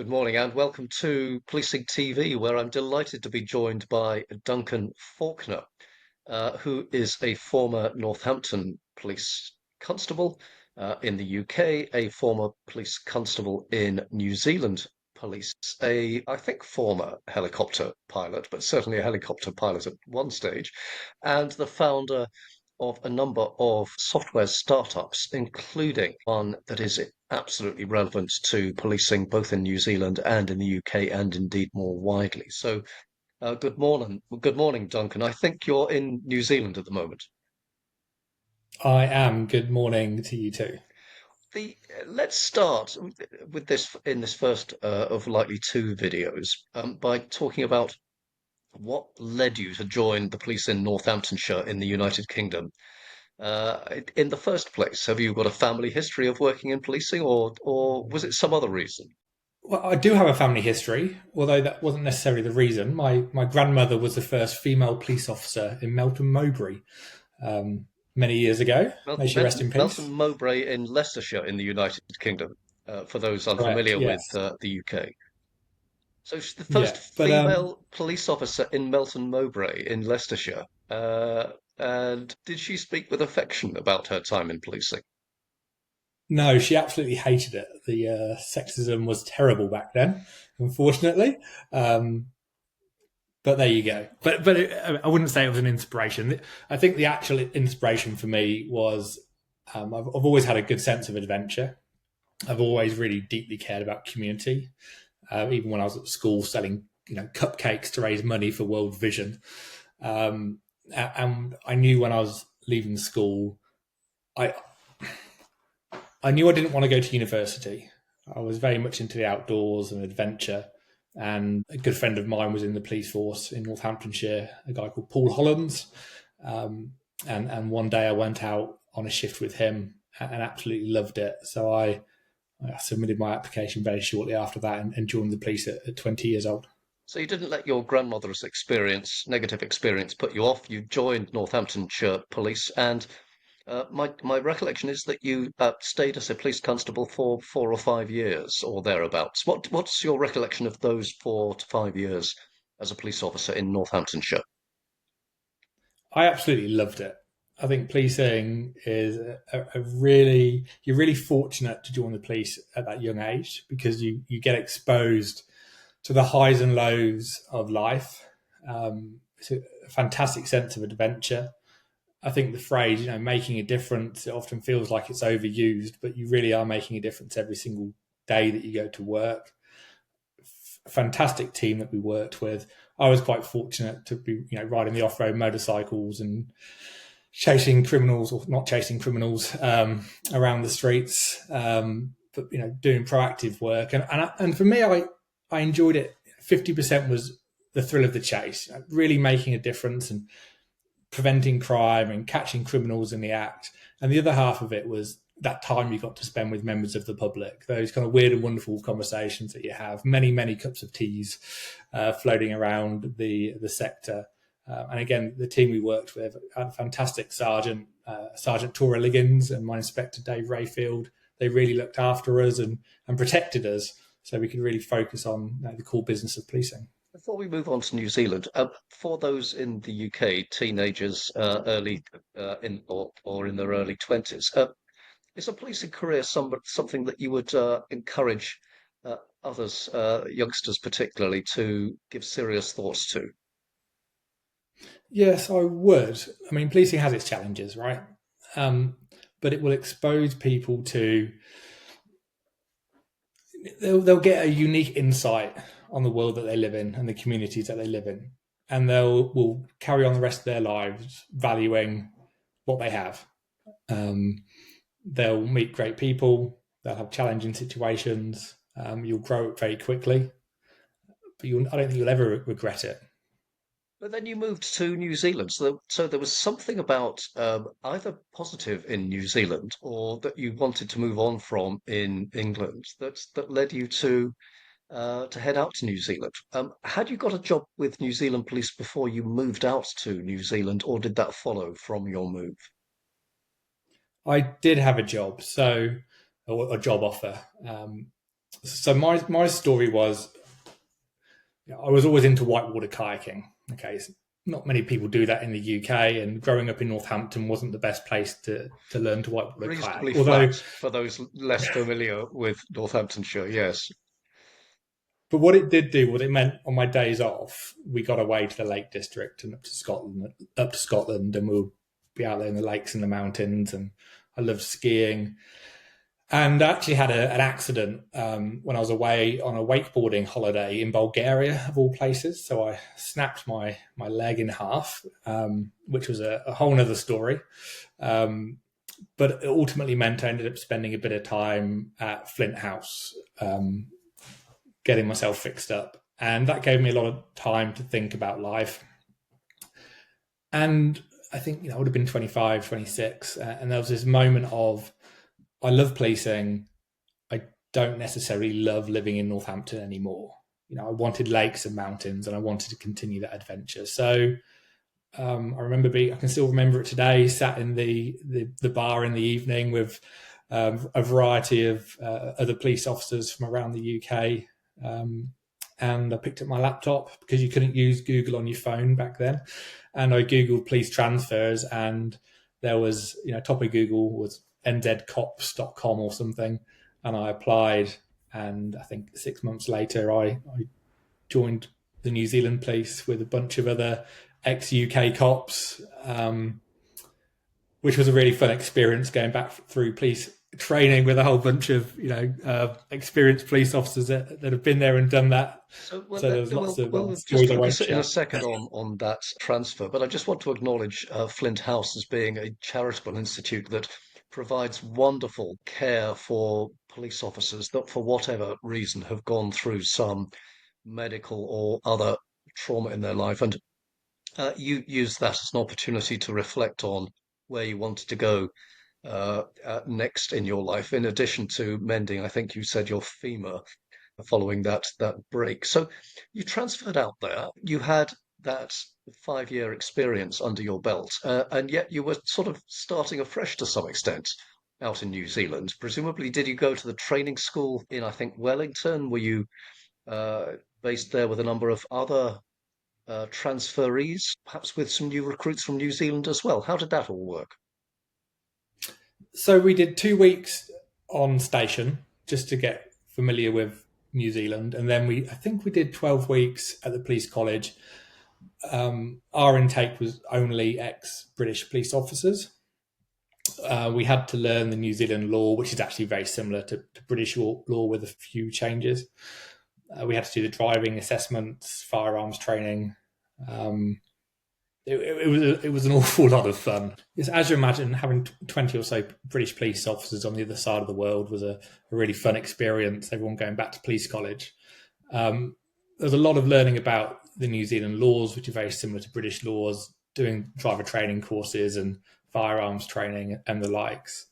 Good morning and welcome to Policing TV, where I'm delighted to be joined by Duncan Faulkner, who is a former Northampton police constable in the UK, a former police constable in New Zealand police, I think, former helicopter pilot, but certainly a helicopter pilot at one stage, and the founder of a number of software startups, including one that is absolutely relevant to policing both in New Zealand and in the UK, and indeed more widely. So, good morning, Duncan. I think you're in New Zealand at the moment. I am. Good morning to you too. Let's start with this in this first of likely two videos by talking about what led you to join the police in Northamptonshire in the United Kingdom. In the first place, have you got a family history of working in policing, or was it some other reason? Well, I do have a family history, although that wasn't necessarily the reason. My grandmother was the first female police officer in Melton Mowbray many years ago. May she rest in Melton peace. Mowbray in Leicestershire in the United Kingdom, for those Correct. unfamiliar with Yes. the UK. So she's the first Yeah. But female police officer in Melton Mowbray in Leicestershire. And did she speak with affection about her time in policing? no, she absolutely hated it. The sexism was terrible back then, unfortunately. Um, but there you go. I wouldn't say it was an inspiration. I think the actual inspiration for me was I've always had a good sense of adventure. I've always really deeply cared about community. Even when I was at school selling, cupcakes to raise money for World Vision, and I knew when I was leaving school, I I knew I didn't want to go to university. I was very much into the outdoors and adventure. And a good friend of mine was in the police force in Northamptonshire, a guy called Paul Hollands. And one day I went out on a shift with him and absolutely loved it. So I submitted my application very shortly after that and joined the police at 20 years old. So you didn't let your grandmother's negative experience, put you off. You joined Northamptonshire Police, and my recollection is that you stayed as a police constable for 4 or 5 years or thereabouts. What's your recollection of those 4 to 5 years as a police officer in Northamptonshire? I absolutely loved it. I think policing is you're really fortunate to join the police at that young age because you get exposed to the highs and lows of life. It's a fantastic sense of adventure. I think the phrase, making a difference, it often feels like it's overused, but you really are making a difference every single day that you go to work. A fantastic team that we worked with. I was quite fortunate to be, riding the off-road motorcycles and chasing criminals or not chasing criminals around the streets, but doing proactive work. And for me, I enjoyed it. 50% was the thrill of the chase, really making a difference and preventing crime and catching criminals in the act. And the other half of it was that time you got to spend with members of the public, those kind of weird and wonderful conversations that you have, many, many cups of teas floating around the sector. And again, the team we worked with, a fantastic Sergeant Tora Liggins and my Inspector Dave Rayfield. They really looked after us and protected us so we could really focus on the core business of policing. Before we move on to New Zealand, for those in the UK, teenagers, early or in their early 20s, is a policing career something that you would encourage others, youngsters particularly, to give serious thoughts to? Yes, I would. I mean, policing has its challenges, right? Um, but it will expose people to, they'll get a unique insight on the world that they live in and the communities that they live in. And will carry on the rest of their lives valuing what they have. Um, they'll meet great people. They'll have challenging situations. You'll grow up very quickly, but I don't think you'll ever regret it. But then you moved to New Zealand, so there was something about either positive in New Zealand or that you wanted to move on from in England that led you to head out to New Zealand. Had you got a job with New Zealand Police before you moved out to New Zealand, or did that follow from your move? I did have a job, so a job offer. So my story was, I was always into whitewater kayaking. Okay, so not many people do that in the UK, and growing up in Northampton wasn't the best place to learn to whitewater kayak. Reasonably Although, flat for those less familiar with Northamptonshire, yes. but what it did do was it meant on my days off, we got away to the Lake District and up to Scotland, and we'll be out there in the lakes and the mountains. And I loved skiing. And I actually had an accident when I was away on a wakeboarding holiday in Bulgaria, of all places. So I snapped my leg in half, which was a whole other story. But it ultimately meant I ended up spending a bit of time at Flint House, getting myself fixed up. And that gave me a lot of time to think about life. And I think I would have been 25, 26. And there was this moment of, I love policing. I don't necessarily love living in Northampton anymore. I wanted lakes and mountains, and I wanted to continue that adventure. So I can still remember it today. Sat in the bar in the evening with a variety of other police officers from around the UK, and I picked up my laptop because you couldn't use Google on your phone back then, and I googled police transfers, and there was top of Google was nzcops.com or something, and I applied, and I think 6 months later I joined the New Zealand Police with a bunch of other ex-UK cops, which was a really fun experience, going back through police training with a whole bunch of experienced police officers that have been there and done that. So So there's lots of we'll just stories I won't focus in a share. second on that transfer, but I just want to acknowledge Flint House as being a charitable institute that provides wonderful care for police officers that, for whatever reason, have gone through some medical or other trauma in their life, and you use that as an opportunity to reflect on where you wanted to go next in your life, in addition to mending, I think you said, your femur following that break. So you transferred out there. You had that 5 year experience under your belt, and yet you were sort of starting afresh to some extent out in New Zealand. Presumably, did you go to the training school in, I think, Wellington? Were you uh, based there with a number of other transferees, perhaps with some new recruits from New Zealand as well? How did that all work? So we did 2 weeks on station just to get familiar with New Zealand, and then I think we did 12 weeks at the police college. Our intake was only ex-British police officers. We had to learn the New Zealand law, which is actually very similar to British law with a few changes. We had to do the driving assessments, firearms training. It was an awful lot of fun. As you imagine, having 20 or so British police officers on the other side of the world was a really fun experience. Everyone going back to police college. There's a lot of learning about the New Zealand laws, which are very similar to British laws, doing driver training courses and firearms training and the likes.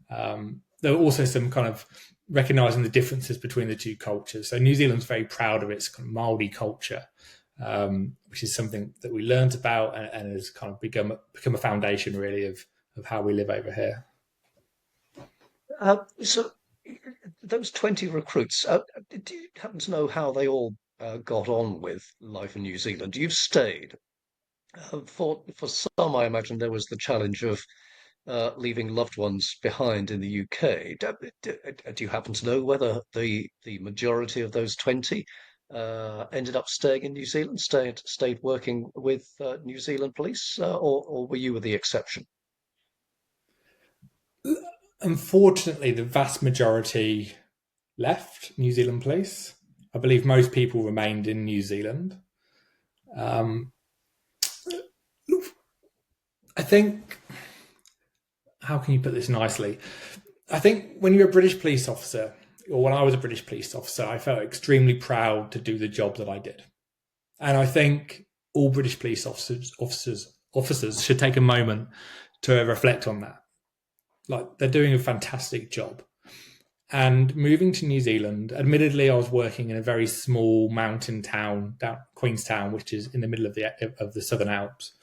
There were also some kind of recognising the differences between the two cultures. So New Zealand's very proud of its kind of Māori culture, which is something that we learned about and has kind of become a foundation really of how we live over here. So those 20 recruits, do you happen to know how they all got on with life in New Zealand? You've stayed. For some, I imagine there was the challenge of leaving loved ones behind in the UK. Do you happen to know whether the majority of those 20 ended up staying in New Zealand, stayed working with New Zealand police, or were you the exception? Unfortunately, the vast majority left New Zealand police. I believe most people remained in New Zealand. Um, I think, how can you put this nicely? I think when you're a British police officer, or when I was a British police officer, I felt extremely proud to do the job that I did. And I think all British police officers should take a moment to reflect on that. Like, they're doing a fantastic job. And moving to New Zealand, admittedly, I was working in a very small mountain town, Queenstown, which is in the middle of the Southern Alps.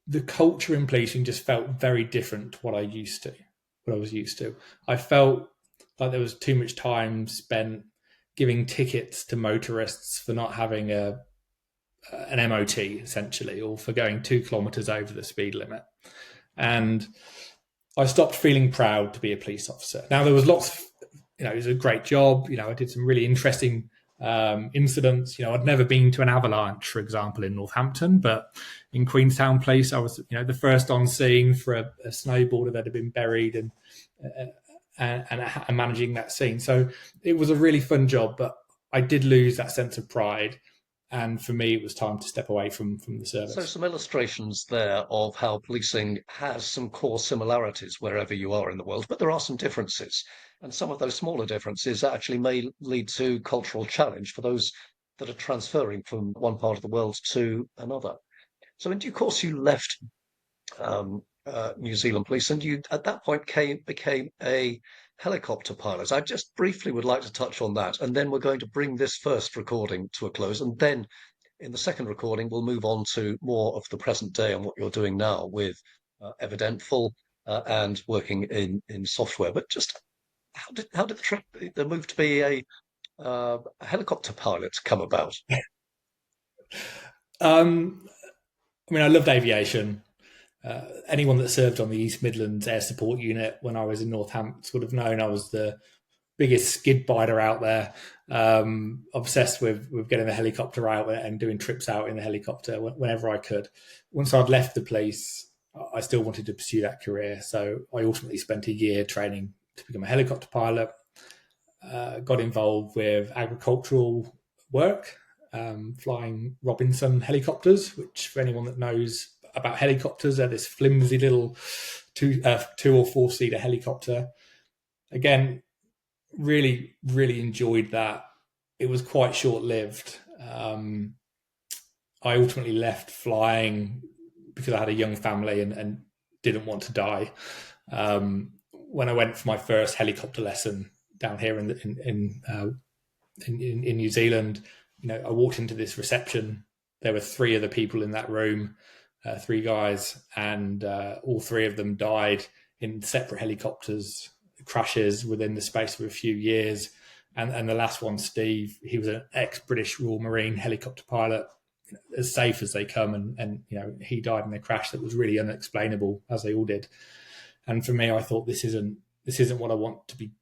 The culture in policing just felt very different to what I was used to. I felt like there was too much time spent giving tickets to motorists for not having an MOT essentially, or for going 2 kilometres over the speed limit. And I stopped feeling proud to be a police officer. Now there was lots of, it was a great job. I did some really interesting incidents. I'd never been to an avalanche, for example, in Northampton, but in Queenstown Police, I was, the first on scene for a snowboarder that had been buried and managing that scene. So it was a really fun job, but I did lose that sense of pride. And for me, it was time to step away from the So, service. some illustrations there of how policing has some core similarities wherever you are in the world, but there are some differences. And some of those smaller differences actually may lead to cultural challenge for those that are transferring from one part of the world to another. So, in due course, you left New Zealand Police, and you at that point became a helicopter pilot. I just briefly would like to touch on that, and then we're going to bring this first recording to a close, and then in the second recording, we'll move on to more of the present day and what you're doing now with Evidentful and working in software. But just how did the move to be a helicopter pilot come about? Um, I loved aviation. Anyone that served on the East Midlands Air Support Unit when I was in Northampton would have known I was the biggest skid biter out there. Obsessed with getting the helicopter out and doing trips out in the helicopter whenever I could. Once I'd left the police, I still wanted to pursue that career. So I ultimately spent a year training to become a helicopter pilot. Got involved with agricultural work, flying Robinson helicopters, which for anyone that knows about helicopters, they're this flimsy little two or four seater helicopter. Again, really, really enjoyed that. It was quite short lived. I ultimately left flying because I had a young family and didn't want to die. When I went for my first helicopter lesson down here in New Zealand, I walked into this reception. There were three other people in that room, three guys, and all three of them died in separate helicopters crashes within the space of a few years. And the last one, Steve, he was an ex-British Royal Marine helicopter pilot, as safe as they come, and he died in a crash that was really unexplainable, as they all did. And for me, I thought this isn't what I want to be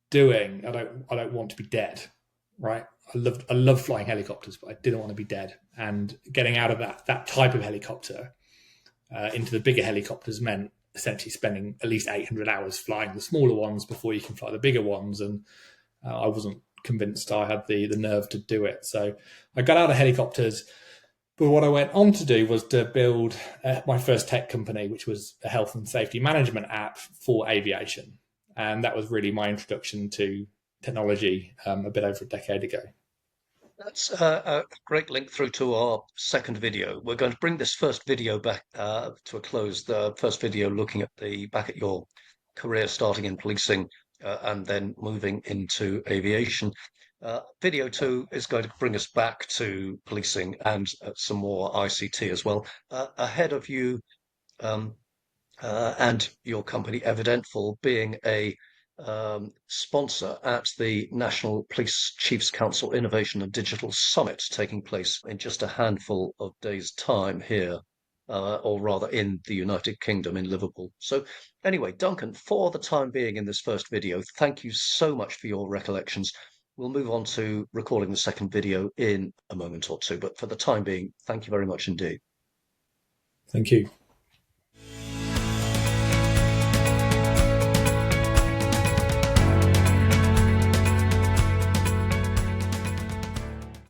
doing. I don't want to be dead, right? I love flying helicopters, but I didn't want to be dead. And getting out of that type of helicopter into the bigger helicopters meant essentially spending at least 800 hours flying the smaller ones before you can fly the bigger ones. And I wasn't convinced I had the nerve to do it. So I got out of helicopters. But what I went on to do was to build my first tech company, which was a health and safety management app for aviation. And that was really my introduction to technology a bit over a decade ago. That's a great link through to our second video. We're going to bring this first video back to a close. The first video looking at back at your career starting in policing and then moving into aviation. Video two is going to bring us back to policing and some more ICT as well. Ahead of you um, and your company, Evidentful, being a sponsor at the National Police Chiefs Council Innovation and Digital Summit taking place in just a handful of days' time here, or rather in the United Kingdom in Liverpool. So anyway, Duncan, for the time being in this first video, thank you so much for your recollections. We'll move on to recording the second video in a moment or two, but for the time being, thank you very much indeed. Thank you.